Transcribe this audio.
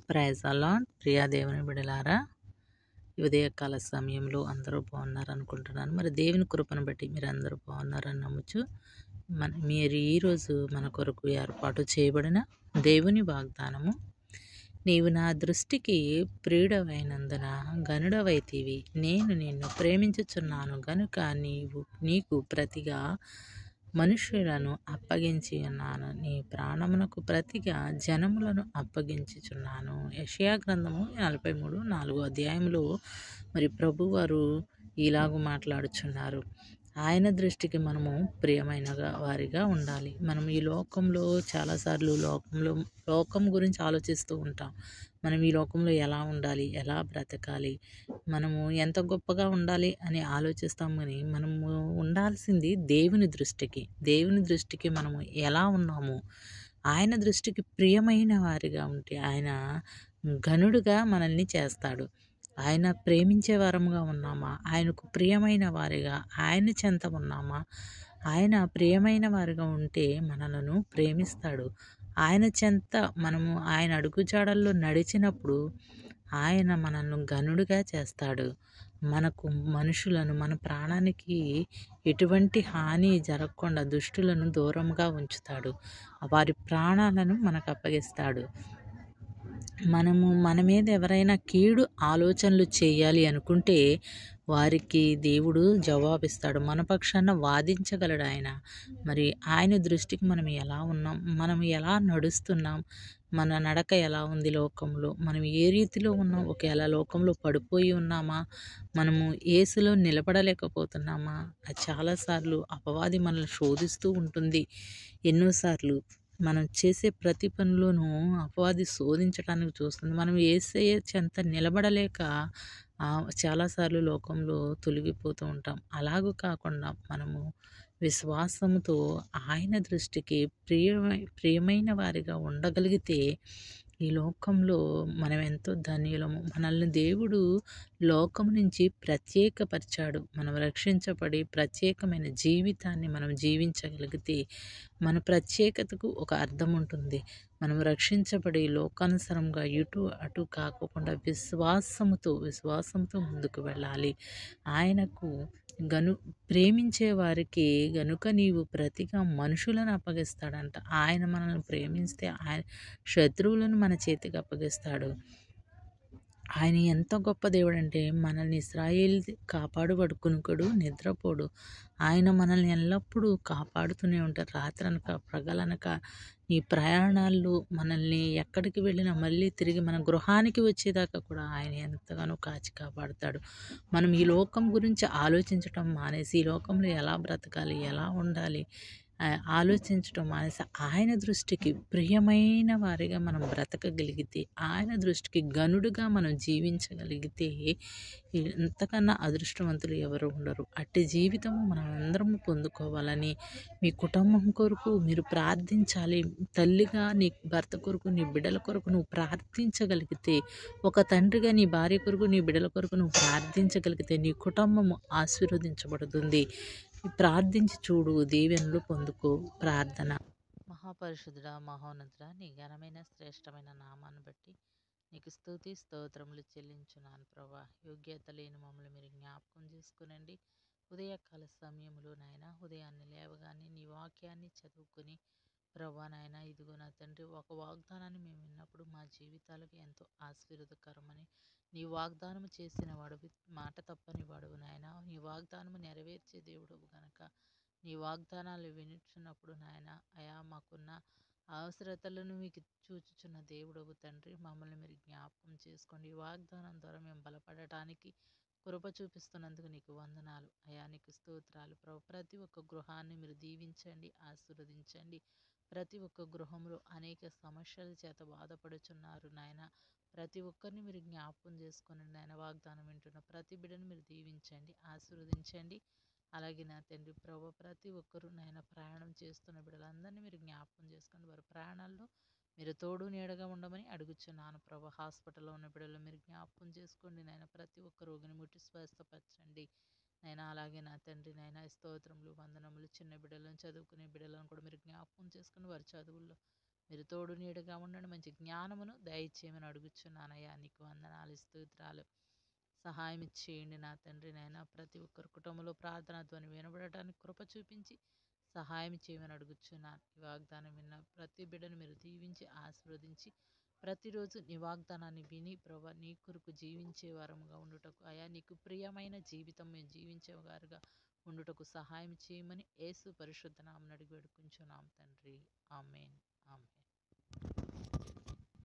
Praise అలాడ్ ప్రియా దేవుని బిడలారా, ఈ ఉదయకాల సమయంలో అందరూ బాగున్నారనుకుంటున్నాను. మరి దేవుని కృపను బట్టి మీరందరూ బాగున్నారని నమ్ముచు, మీరు ఈరోజు మన కొరకు ఏర్పాటు చేయబడిన దేవుని వాగ్దానము, నీవు నా దృష్టికి ప్రియుడవైనందున గనుడవైతివి, నేను నిన్ను ప్రేమించుచున్నాను గనుక నీకు ప్రతిగా మనుషులను అప్పగించి ఉన్నాను, నీ ప్రాణమునకు ప్రతిగా జనములను అప్పగించుచున్నాను. యెషయా గ్రంథము 43:4 అధ్యాయంలో మరి ప్రభువారు ఇలాగూ మాట్లాడుచున్నారు. ఆయన దృష్టికి మనము ప్రియమైన వారిగా ఉండాలి. మనం ఈ లోకంలో చాలాసార్లు లోకం గురించి ఆలోచిస్తూ ఉంటాం. మనం ఈ లోకంలో ఎలా ఉండాలి, ఎలా బ్రతకాలి, మనము ఎంత గొప్పగా ఉండాలి అని ఆలోచిస్తాం. కానీ మనము ఉండాల్సింది దేవుని దృష్టికి మనము ఎలా ఉన్నాము, ఆయన దృష్టికి ప్రియమైన వారిగా ఉంటే ఆయన ఘనుడుగా మనల్ని చేస్తాడు. ఆయన ప్రేమించే వారముగా ఉన్నామా, ఆయనకు ప్రియమైన వారిగా ఆయన చెంత ఉన్నామా, ఆయన ప్రియమైన వారిగా ఉంటే మనలను ప్రేమిస్తాడు. ఆయన చెంత మనము ఆయన అడుగుజాడల్లో నడిచినప్పుడు ఆయన మనల్ని ఘనుడుగా చేస్తాడు. మనకు మనుషులను, మన ప్రాణానికి ఎటువంటి హాని జరగకుండా దుష్టులను దూరంగా ఉంచుతాడు. వారి ప్రాణాలను మనకు అప్పగిస్తాడు. మన మీద ఎవరైనా కీడు ఆలోచనలు చేయాలి అనుకుంటే వారికి దేవుడు జవాబిస్తాడు. మన పక్షాన వాదించగలడు ఆయన. మరి ఆయన దృష్టికి మనం ఎలా ఉన్నాం, మనం ఎలా నడుస్తున్నాం, మన నడక ఎలా ఉంది లోకంలో, మనం ఏ రీతిలో ఉన్నాం, ఒకవేళ లోకంలో పడిపోయి ఉన్నామా, మనము యేసులో నిలబడలేకపోతున్నామా. చాలాసార్లు అపవాది మనల్ని శోధిస్తూ ఉంటుంది. ఎన్నోసార్లు మనం చేసే ప్రతి పనిలోనూ అపవాది శోధించడానికి చూస్తుంది. మనం యేసయ్య చెంత నిలబడలేక చాలాసార్లు లోకంలో తొలగిపోతూ ఉంటాం. అలాగూ కాకుండా మనము విశ్వాసంతో ఆయన దృష్టికి ప్రియమైన వారిగా ఉండగలిగితే ఈ లోకంలో మనం ఎంతో ధన్యులము. మనల్ని దేవుడు లోకం నుంచి ప్రత్యేకపరిచాడు. మనం రక్షించబడి ప్రత్యేకమైన జీవితాన్ని మనం జీవించగలిగితే మన ప్రత్యేకతకు ఒక అర్థం ఉంటుంది. మనం రక్షించబడి లోకానుసారంగా ఇటు అటు కాకుండా విశ్వాసంతో ముందుకు వెళ్ళాలి. ఆయనకు ప్రేమించే వారికి గనుక నీవు ప్రతిగా మనుషులను అప్పగిస్తాడంట. ఆయన మనల్ని ప్రేమిస్తే ఆయన శత్రువులను మన చేతికి అప్పగిస్తాడు. ఆయన ఎంత గొప్ప దేవుడు అంటే మనల్ని ఇశ్రాయేలు కాపాడువాడు, కునుకడు, నిద్రపోడు. ఆయన మనల్ని ఎల్లప్పుడూ కాపాడుతూనే ఉంటారు. రాత్రనక పగలనక ఈ ప్రయాణాల్లో మనల్ని ఎక్కడికి వెళ్ళినా మళ్ళీ తిరిగి మన గృహానికి వచ్చేదాకా కూడా ఆయన ఎంతగానో కాచి కాపాడుతాడు. మనం ఈ లోకం గురించి ఆలోచించటం మానేసి ఈ లోకంలో ఎలా బ్రతకాలి, ఎలా ఉండాలి ఆలోచించటం మానేసి ఆయన దృష్టికి ప్రియమైన వారిగా మనం బ్రతకగలిగితే, ఆయన దృష్టికి ఘనుడుగా మనం జీవించగలిగితే ఇంతకన్నా అదృష్టవంతులు ఎవరు ఉండరు. అట్టి జీవితం మనం అందరము పొందుకోవాలని మీ కుటుంబం కొరకు మీరు ప్రార్థించాలి. తల్లిగా నీ భర్త కొరకు, నీ బిడ్డల కొరకు నువ్వు ప్రార్థించగలిగితే, ఒక తండ్రిగా నీ భార్య కొరకు, నీ బిడ్డల కొరకు నువ్వు ప్రార్థించగలిగితే నీ కుటుంబము ఆశీర్వదించబడుతుంది. ప్రార్థించి చూడు, దీవెనలు పొందుకో. ప్రార్థన. మహాపరిశుద్ధుడా, మహోన్నతుడా, నీ ఘనమైన శ్రేష్టమైన నామాన్ని బట్టి నీకు స్తుతి స్తోత్రములు చెల్లించున్నాను ప్రభా. యోగ్యత లేని మమ్మల్ని మీరు జ్ఞాపకం చేసుకునండి. ఉదయకాల సమయంలో నాయన, ఉదయాన్నే లేవగానే నీ వాక్యాన్ని చదువుకుని ప్రభా నాయన, ఇదిగో నా తండ్రి, ఒక వాగ్దానాన్ని మేము విన్నప్పుడు మా జీవితాలకు ఎంతో ఆశీర్వదకరమని నీ వాగ్దానము చేసిన వాడువి, మాట తప్పని వాడువు నాయన. నీ వాగ్దానము నెరవేర్చే దేవుడవు గనక నీ వాగ్దానాలు వినిచున్నప్పుడు నాయన, అయా మాకున్న అవసరతలను మీకు చూచుచున్న దేవుడవు తండ్రి, మమ్మల్ని మీరు జ్ఞాపకం చేసుకోండి. ఈ వాగ్దానం ద్వారా మేము బలపడటానికి కృప చూపిస్తున్నందుకు నీకు వందనాలు అయా, నీకు స్తోత్రాలు ప్రభు. ప్రతి ఒక్క గృహాన్ని మీరు దీవించండి, ఆశీర్వదించండి. ప్రతి ఒక్క గృహంలో అనేక సమస్యల చేత బాధపడుచున్నారు నాయన. ప్రతి ఒక్కరిని మీరు జ్ఞాపకం చేసుకోండి నాయన. వాగ్దానం వింటున్న ప్రతి బిడ్డను మీరు దీవించండి, ఆశీర్వదించండి. అలాగే నా తండ్రి ప్రభు, ప్రతి ఒక్కరూ నాయన ప్రయాణం చేస్తున్న బిడ్డలందరినీ మీరు జ్ఞాపకం చేసుకోండి. వారి ప్రయాణాల్లో మీరు తోడు నీడగా ఉండమని అడుగుచున్నాను ప్రభు. హాస్పిటల్లో ఉన్న బిడ్డలు మీరు జ్ఞాపకం చేసుకోండి నాయన. ప్రతి ఒక్క రోగిని ముట్టి స్వస్థపరచండి నైనా. అలాగే నా తండ్రి నైనా, స్తోత్రములు, వందనములు. చిన్న బిడ్డలను, చదువుకునే బిడ్డలను కూడా మీరు జ్ఞాపకం చేసుకుని వారి చదువుల్లో మీరు తోడు నీడగా ఉండండి. మంచి జ్ఞానమును దయచేయమని అడుగుచున్నానయ్యా. నీకు వందనాలు, స్తోత్రాలు. సహాయం ఇచ్చేయండి నా తండ్రి. నాయన ప్రతి ఒక్కరి కుటుంబంలో ప్రార్థన ధ్వని వినబడటానికి కృప చూపించి సహాయం చేయమని అడుగుచున్నాను. ఈ వాగ్దానం విన్న ప్రతి బిడ్డను మీరు దీవించి ఆశీర్వదించి ప్రతిరోజు నీ వాగ్దానాన్ని విని ప్రభా నీ కొరకు జీవించే వారముగా ఉండుటకు అయా నీకు ప్రియమైన జీవితం మేము జీవించేవారుగా ఉండుటకు సహాయం చేయమని యేసు పరిశుద్ధ నామమున అడిగి వేడుకుంటున్నాం తండ్రి. ఆమేన్. ఆమేన్.